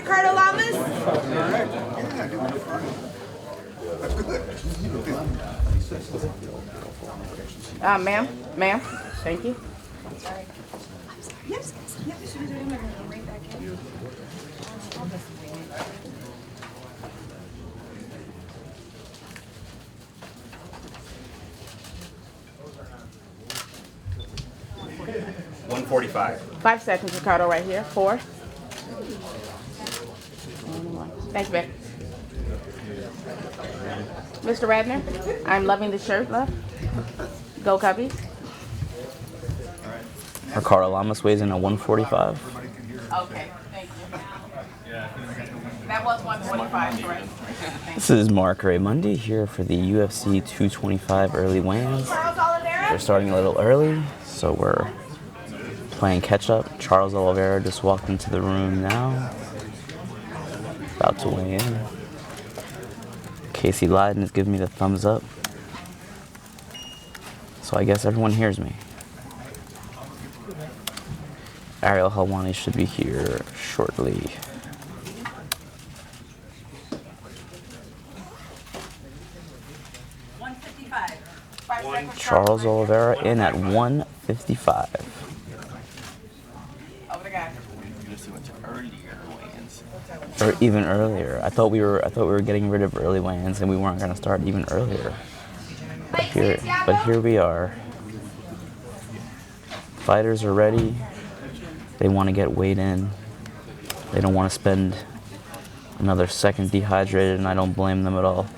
Carla Lamas? Ma'am, thank you. Yes. $145. 5 seconds, Ricardo, right here. 4. Thanks, babe. Mr. Radner, I'm loving the shirt, love. Go Cubbies. Ricardo Lamas weighs in at 145. Okay, thank you. That was 145, right? This is Mark Ray Mundy here for the UFC 225 early weigh-ins. Charles Oliveira? We're starting a little early, so we're playing catch-up. Charles Oliveira just walked into the room now. About to weigh in. Casey Lyden is giving me the thumbs up. So I guess everyone hears me. Ariel Helwani should be here shortly. Charles Oliveira in at 155. Or even earlier. I thought we were getting rid of early weigh-ins and we weren't going to start even earlier. But here we are. Fighters are ready. They want to get weighed in. They don't want to spend another second dehydrated, and I don't blame them at all.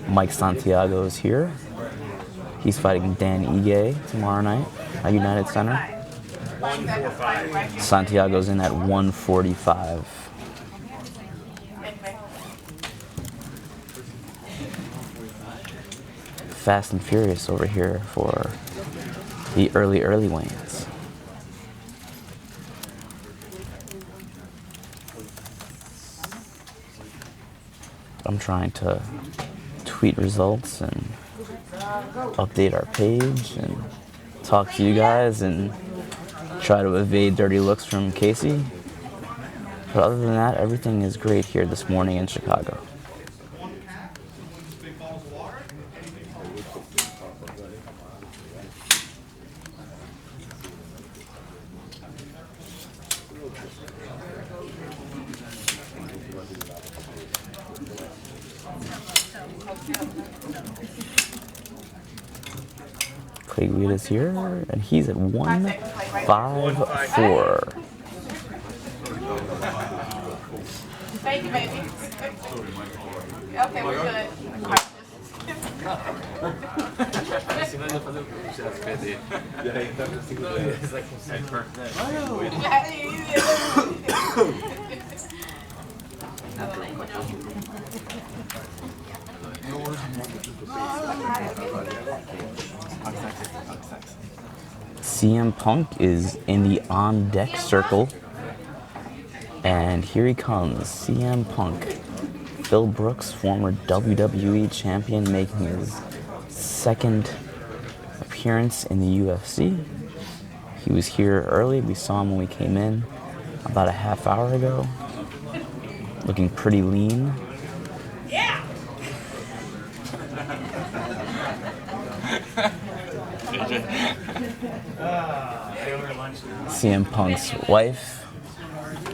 Mike Santiago is here. He's fighting Dan Ige tomorrow night at United Center. 145. Santiago's in at 145. Fast and furious over here for the early weigh-ins. I'm trying to tweet results and update our page and talk to you guys and try to evade dirty looks from Casey. But other than that, everything is great here this morning in Chicago. Clay is here, and he's at 154. Thank you, baby. Okay, we're good. CM Punk is in the on-deck circle. And here he comes, CM Punk. Phil Brooks, former WWE champion, making his second appearance in the UFC. He was here early. We saw him when we came in about a half hour ago. Looking pretty lean. Yeah. CM Punk's wife,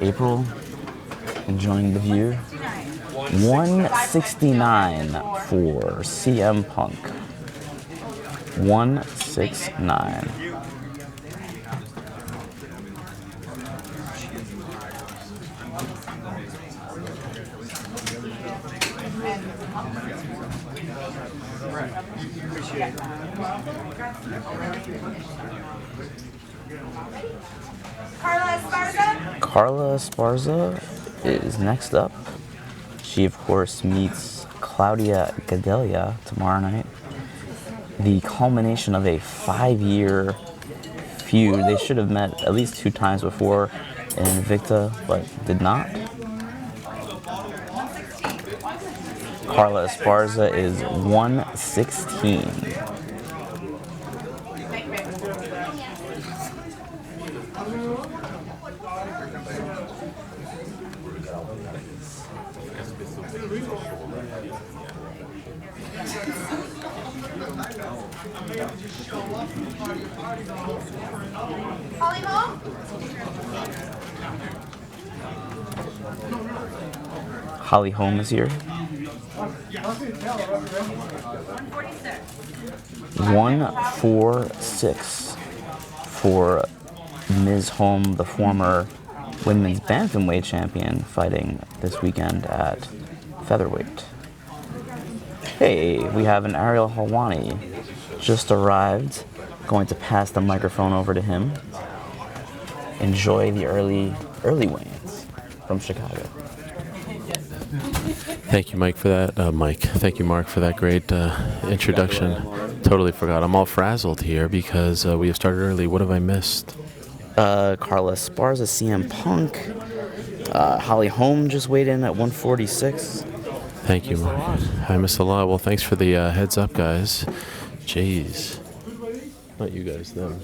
April, enjoying the view. 169 for CM Punk. 169. Carla Esparza? Carla Esparza is next up. She, of course, meets Claudia Goodell tomorrow night. The culmination of a 5-year feud. They should have met at least 2 times before in Invicta, but did not. Carla Esparza is 116. Holly Hall? Holly Holm is here. 146 for Ms. Holm, the former women's bantamweight champion, fighting this weekend at featherweight. Hey, we have an Ariel Helwani just arrived. Going to pass the microphone over to him. Enjoy the early weigh-ins from Chicago. Thank you, Mike, for that. Thank you, Mark, for that great introduction. Totally forgot. I'm all frazzled here because we have started early. What have I missed? Carla Esparza, CM Punk. Holly Holm just weighed in at 146. Thank you, Mark. I missed a lot. Well, thanks for the heads up, guys. Jeez. Not you guys, them.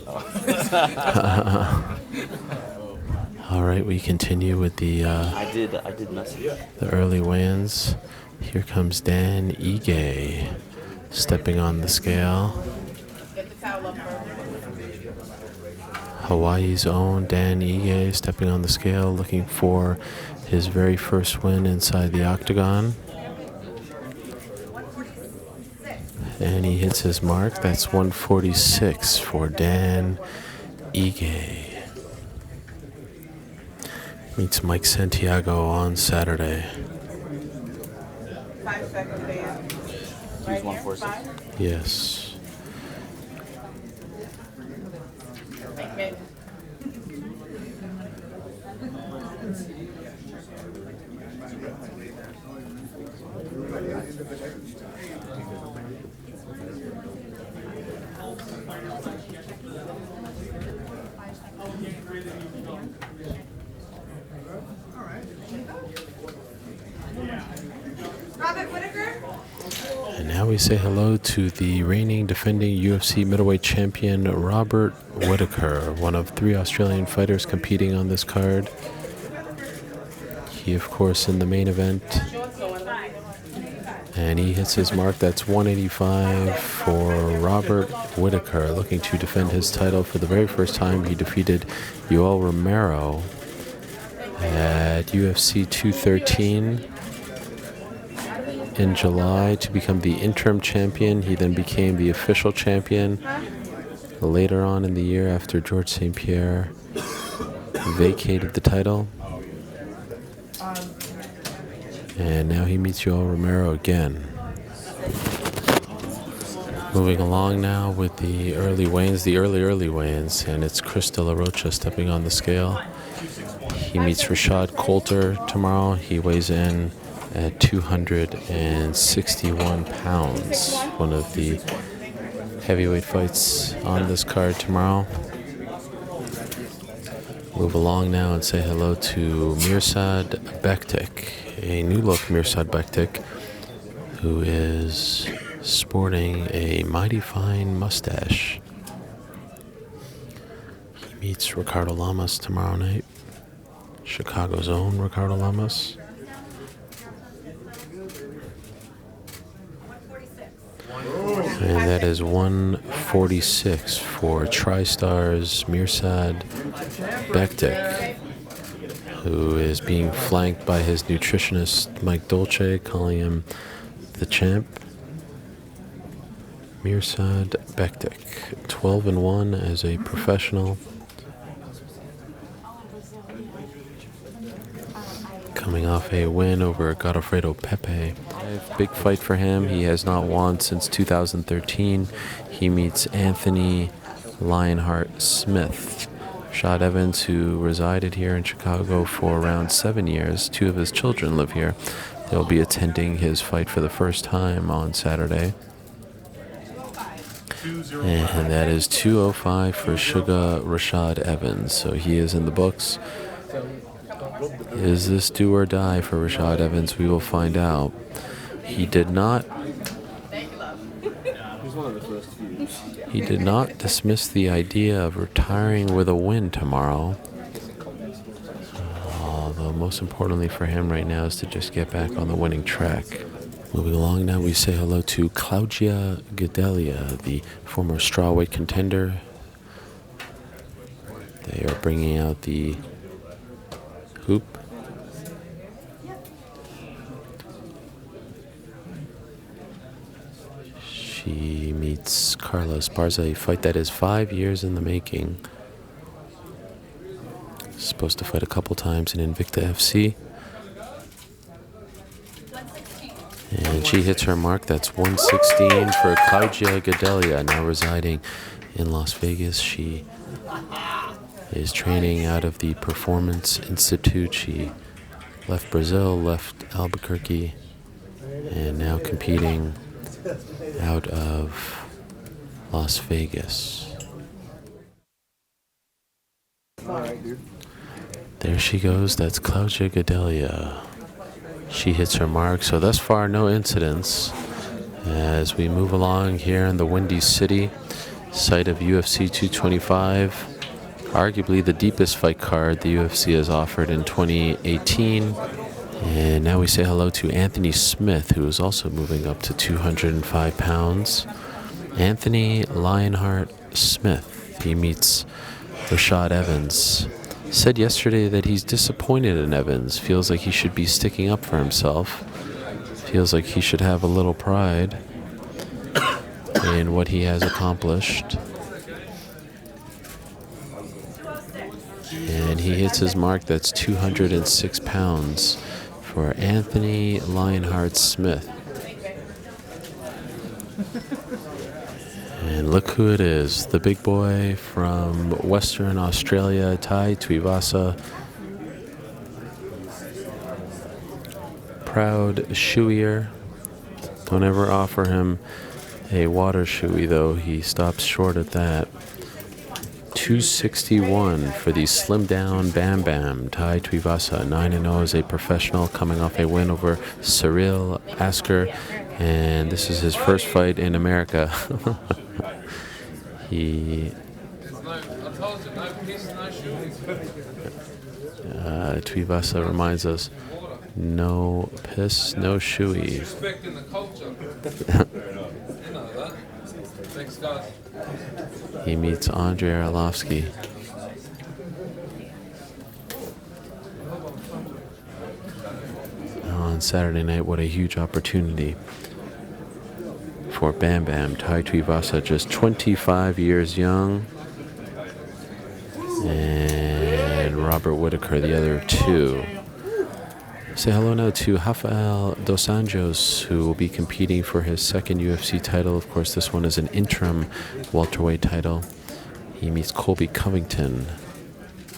All right, we continue with the I did message. the early weigh-ins. Here comes Dan Ige stepping on the scale. Get the towel up first. Hawaii's own Dan Ige stepping on the scale, looking for his very first win inside the octagon. And he hits his mark. That's 146 for Dan Ige. Meets Mike Santiago on Saturday. 5 seconds, Dan. He's 146. Yes. Make me. Robert Whittaker? And now we say hello to the reigning defending UFC middleweight champion Robert Whittaker, one of 3 Australian fighters competing on this card. He, of course, in the main event. And he hits his mark. That's 185 for Robert Whittaker, looking to defend his title for the very first time. He defeated Yoel Romero at UFC 213 in July to become the interim champion. He then became the official champion later on in the year after George St. Pierre vacated the title. And now he meets Yoel Romero again. Moving along now with the early weigh-ins, the early weigh-ins, and it's Chris De La Rocha stepping on the scale. He meets Rashad Colter tomorrow. He weighs in at 261 pounds, one of the heavyweight fights on this card tomorrow. Move along now and say hello to Mirsad Bektik, a new look Mirsad Bektik, who is sporting a mighty fine mustache. He meets Ricardo Lamas tomorrow night, Chicago's own Ricardo Lamas. And that is 146 for TriStar's Mirsad Bektik, who is being flanked by his nutritionist Mike Dolce, calling him the champ. Mirsad Bektik, 12-1 as a professional. Coming off a win over Godofredo Pepe. Big fight for him. He has not won since 2013. He meets Anthony Lionheart Smith. Rashad Evans, who resided here in Chicago for around 7 years. 2 of his children live here. They'll be attending his fight for the first time on Saturday. And that is 205 for Sugar Rashad Evans. So he is in the books. Is this do or die for Rashad Evans? We will find out. He did not dismiss the idea of retiring with a win tomorrow. Although most importantly for him right now is to just get back on the winning track. Moving along now, we say hello to Claudia Goodell, the former strawweight contender. They are bringing out the hoop. She meets Carla Esparza, a fight that is 5 years in the making. Supposed to fight a couple times in Invicta FC. And she hits her mark. That's 116 for Claudia Goodell, now residing in Las Vegas. She is training out of the Performance Institute. She left Brazil, left Albuquerque, and now competing out of Las Vegas. There she goes. That's Claudia Goodell. She hits her mark. So thus far, no incidents. As we move along here in the Windy City, site of UFC 225, arguably the deepest fight card the UFC has offered in 2018. And now we say hello to Anthony Smith, who is also moving up to 205 pounds. Anthony Lionheart Smith. He meets Rashad Evans. Said yesterday that he's disappointed in Evans. Feels like he should be sticking up for himself. Feels like he should have a little pride in what he has accomplished. And he hits his mark. That's 206 pounds for Anthony Lionheart Smith. And look who it is, the big boy from Western Australia, Tai Tuivasa. Proud shoeier. Don't ever offer him a water shoey, though. He stops short at that. 261 for the slim down Bam Bam, Tai Tuivasa. 9-0 as a professional, coming off a win over Cyril Asker. And this is his first fight in America. Tuivasa reminds us, no piss, no shoey. Respecting the culture. You know that. Thanks, guys. He meets Andrei Arlovski. On Saturday night, what a huge opportunity for Bam Bam. Tai Tuivasa, just 25 years young. And Robert Whittaker, the other two. Say hello now to Rafael Dos Anjos, who will be competing for his second UFC title. Of course, this one is an interim welterweight title. He meets Colby Covington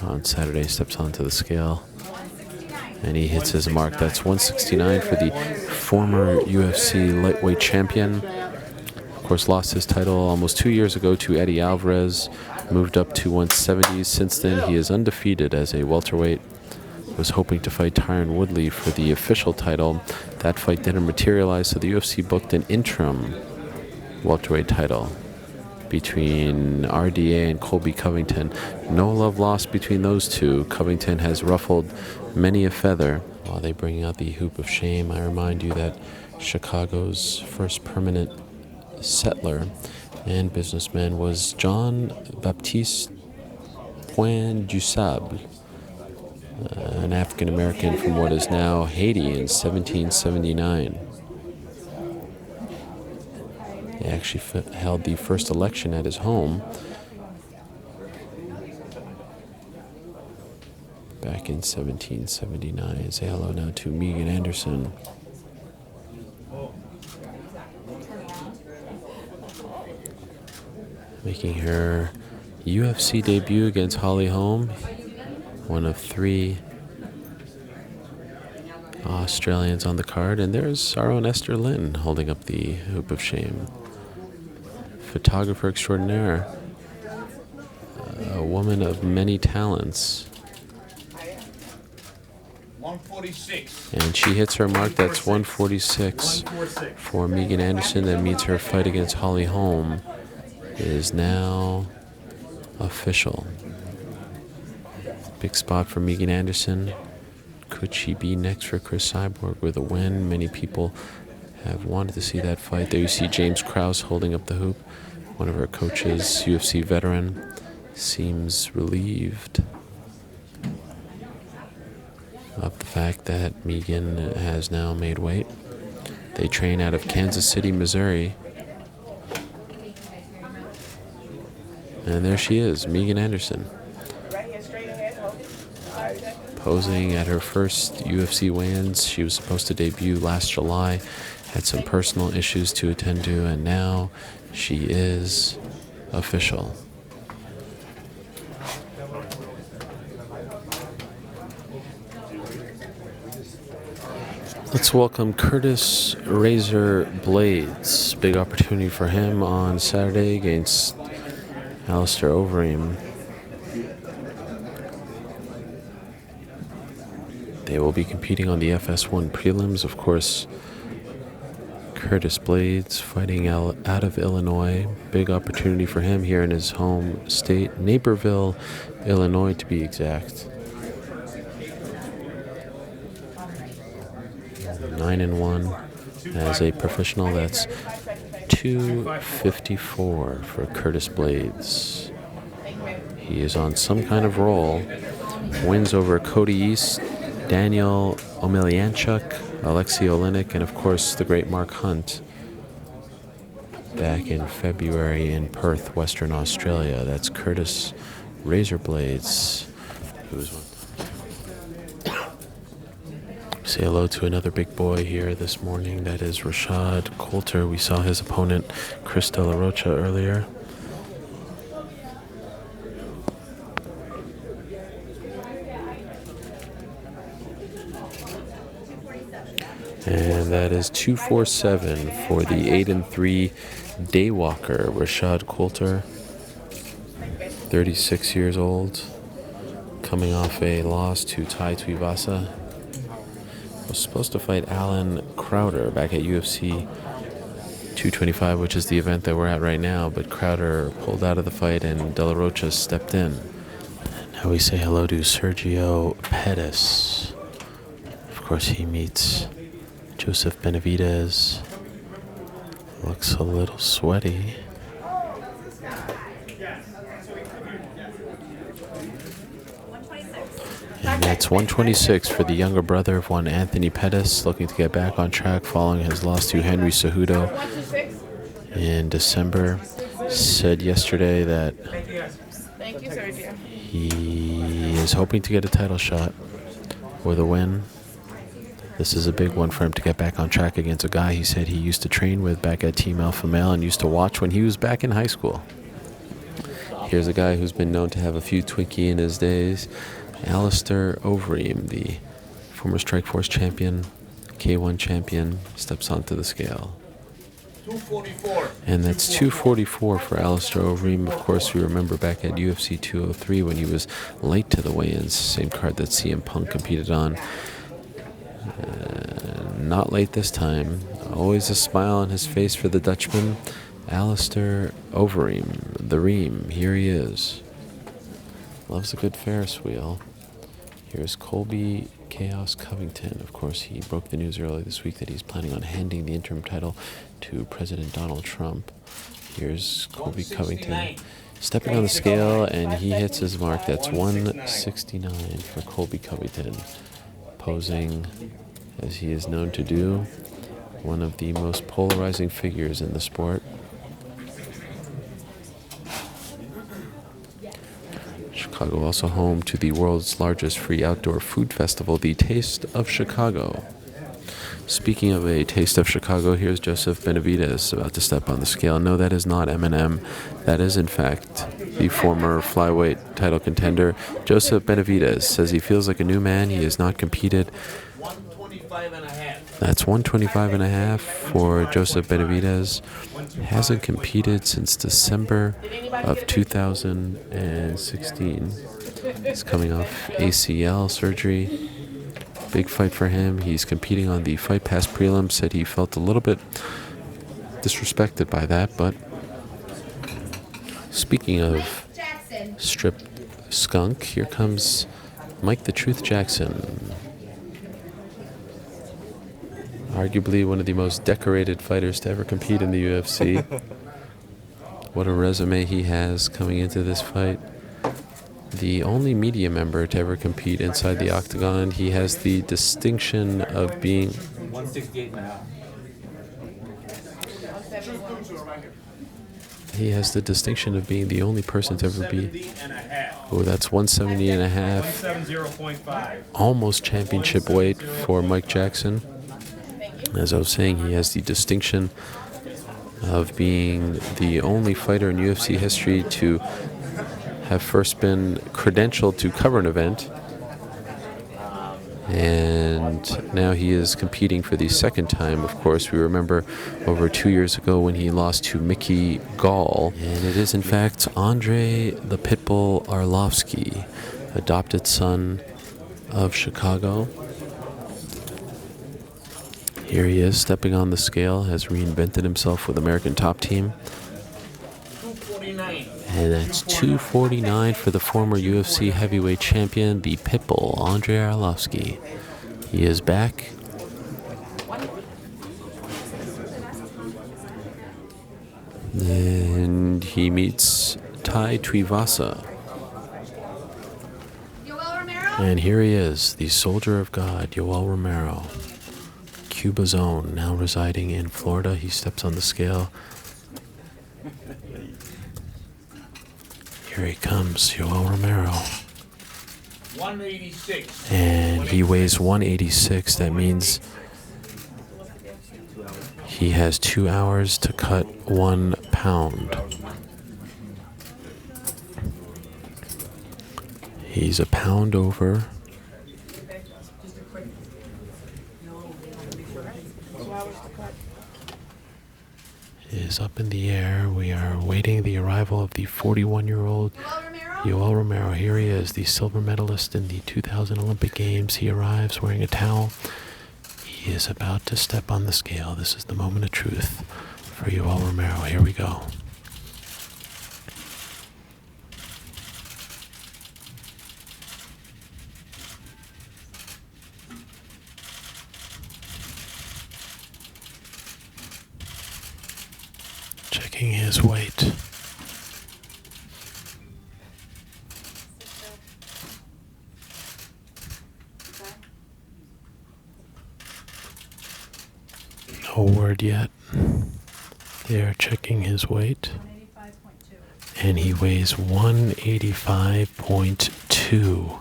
on Saturday, steps onto the scale, and he hits his mark. That's 169 for the former UFC lightweight champion. Of course, lost his title almost 2 years ago to Eddie Alvarez, moved up to 170. Since then, he is undefeated as a welterweight. Was hoping to fight Tyron Woodley for the official title. That fight didn't materialize, so the UFC booked an interim welterweight title between RDA and Colby Covington. No love lost between those two. Covington has ruffled many a feather. While they bring out the hoop of shame, I remind you that Chicago's first permanent settler and businessman was John Baptiste Point du Sable, an African American from what is now Haiti in 1779. He actually held the first election at his home back in 1779. Say hello now to Megan Anderson. Making her UFC debut against Holly Holm, one of 3 Australians on the card. And there's our own Esther Lynn holding up the hoop of shame. Photographer extraordinaire, a woman of many talents. 146. And she hits her mark. That's 146 for Megan Anderson. That means her fight against Holly Holm is now official. Big spot for Megan Anderson. Could she be next for Chris Cyborg with a win? Many people have wanted to see that fight. There you see James Krause holding up the hoop. One of our coaches, UFC veteran, seems relieved of the fact that Megan has now made weight. They train out of Kansas City, Missouri. And there she is, Megan Anderson, posing at her first UFC weigh-ins. She was supposed to debut last July, had some personal issues to attend to, and now she is official. Let's welcome Curtis Razor Blades. Big opportunity for him on Saturday against Alistair Overeem. They will be competing on the FS1 prelims. Of course, Curtis Blades fighting out of Illinois. Big opportunity for him here in his home state, Naperville, Illinois to be exact. 9-1 as a professional. That's 254 for Curtis Blades. He is on some kind of roll. Wins over Cody East, Daniel Omelianchuk, Alexei Olenek, and of course the great Mark Hunt back in February in Perth, Western Australia. That's Curtis Razor Blades. Say hello to another big boy here this morning. That is Rashad Colter. We saw his opponent, Chris De La Rocha, earlier. And that is 247 for the 8-3 Daywalker, Rashad Colter, 36 years old, coming off a loss to Tai Tuivasa. Was supposed to fight Alan Crowder back at UFC 225, which is the event that we're at right now, but Crowder pulled out of the fight and De La Rocha stepped in. Now we say hello to Sergio Pettis. Of course, he meets Joseph Benavidez. Looks a little sweaty. And that's 126 for the younger brother of one Anthony Pettis, looking to get back on track following his loss to Henry Cejudo in December. Said yesterday that he is hoping to get a title shot with a win. This is a big one for him to get back on track against a guy he said he used to train with back at Team Alpha Male and used to watch when he was back in high school. Here's a guy who's been known to have a few Twinkie in his days. Alistair Overeem, the former Strikeforce champion, K1 champion, steps onto the scale. 244. And that's 244 for Alistair Overeem. Of course, we remember back at UFC 203 when he was late to the weigh-ins, same card that CM Punk competed on. Not late this time. Always a smile on his face for the Dutchman. Alistair Overeem, the Reem, here he is. Loves a good Ferris wheel. Here's Colby Chaos Covington. Of course, he broke the news earlier this week that he's planning on handing the interim title to President Donald Trump. Here's Colby Covington stepping on the scale, and he hits his mark. That's 169 for Colby Covington, posing as he is known to do, one of the most polarizing figures in the sport. Chicago, also home to the world's largest free outdoor food festival, the Taste of Chicago. Speaking of a Taste of Chicago, here's Joseph Benavidez about to step on the scale. No, that is not Eminem. That is, in fact, the former flyweight title contender. Joseph Benavidez says he feels like a new man. He has not competed. 125.5. That's 125.5 for Joseph Benavidez. Hasn't competed since December of 2016. He's coming off ACL surgery. Big fight for him. He's competing on the Fight Pass prelim. Said he felt a little bit disrespected by that, but speaking of stripped skunk, here comes Mike the Truth Jackson. Arguably one of the most decorated fighters to ever compete in the UFC. What a resume he has coming into this fight. The only media member to ever compete inside the octagon. He has the distinction of being 168.5. He has the distinction of being the only person to ever be. 70.5. Oh, that's 170 and a half. 170.5. Almost championship weight for Mike Jackson. As I was saying, he has the distinction of being the only fighter in UFC history to have first been credentialed to cover an event, and now he is competing for the second time. Of course, we remember over 2 years ago when he lost to Mickey Gall, and it is in fact Andrei the Pitbull Arlovski, adopted son of Chicago. Here he is stepping on the scale, has reinvented himself with American Top Team. 249. And that's 249 for the former UFC heavyweight champion, the Pitbull, Andrei Arlovski. He is back. And he meets Tai Tuivasa. Yoel Romero. And here he is, the soldier of God, Yoel Romero. Cuba's own, now residing in Florida. He steps on the scale. Here he comes, Yoel Romero. 186. And he weighs 186. That means he has 2 hours to cut 1 pound. He's a pound over. Is up in the air. We are awaiting the arrival of the 41-year-old Yoel Romero. Here he is, the silver medalist in the 2000 Olympic Games. He arrives wearing a towel. He is about to step on the scale. This is the moment of truth for Yoel Romero. Here we go. Checking his weight. No word yet. They are checking his weight. And he weighs 185.2.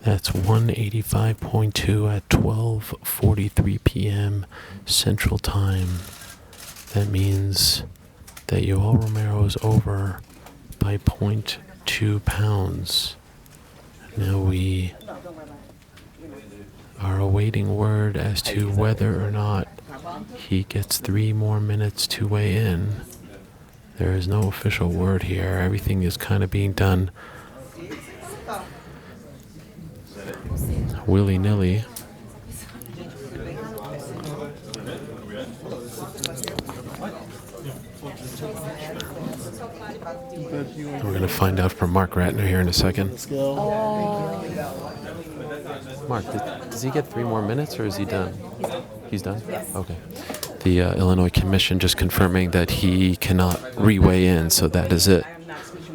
That's 185.2 at 12:43 p.m. Central Time. That means that Yoel Romero is over by 0.2 pounds. Now we are awaiting word as to whether or not he gets 3 more minutes to weigh in. There is no official word here. Everything is kind of being done willy-nilly. We're going to find out from Mark Ratner here in a second. Mark, does he get 3 more minutes or is he done? He's done? Okay. The Illinois Commission just confirming that he cannot re-weigh in, so that is it.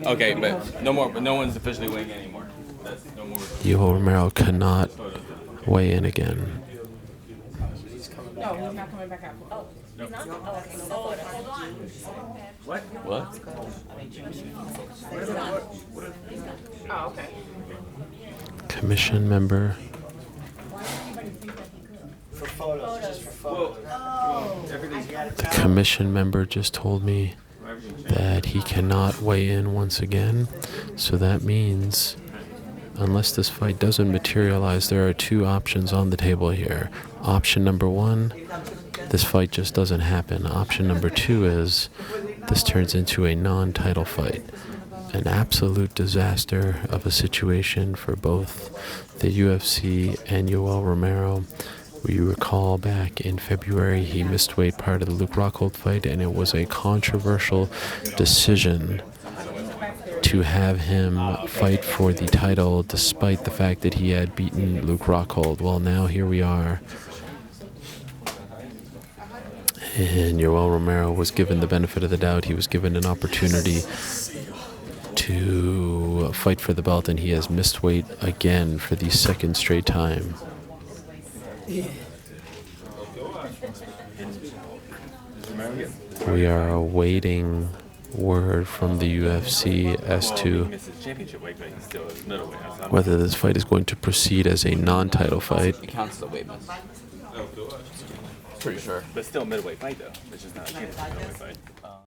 Okay, but no more. But no one's officially weighing anymore. That's no more. Yoel Romero cannot weigh in again. No, he's not coming back out. Oh, he's not? Oh, okay. Hold on. What? Oh, okay. Commission member. The commission member just told me that he cannot weigh in once again. So that means, unless this fight doesn't materialize, there are 2 options on the table here. Option number 1, this fight just doesn't happen. Option number 2 is this turns into a non-title fight. An absolute disaster of a situation for both the UFC and Yoel Romero. We recall back in February he missed weight prior to the Luke Rockhold fight, and it was a controversial decision to have him fight for the title despite the fact that he had beaten Luke Rockhold. Well, now here we are. And Yoel Romero was given the benefit of the doubt. He was given an opportunity to fight for the belt, and he has missed weight again for the second straight time. We are awaiting word from the UFC as to whether this fight is going to proceed as a non-title fight. It counts as a weight miss. Pretty sure. But still a middleweight fight though. It's just not a middleweight fight.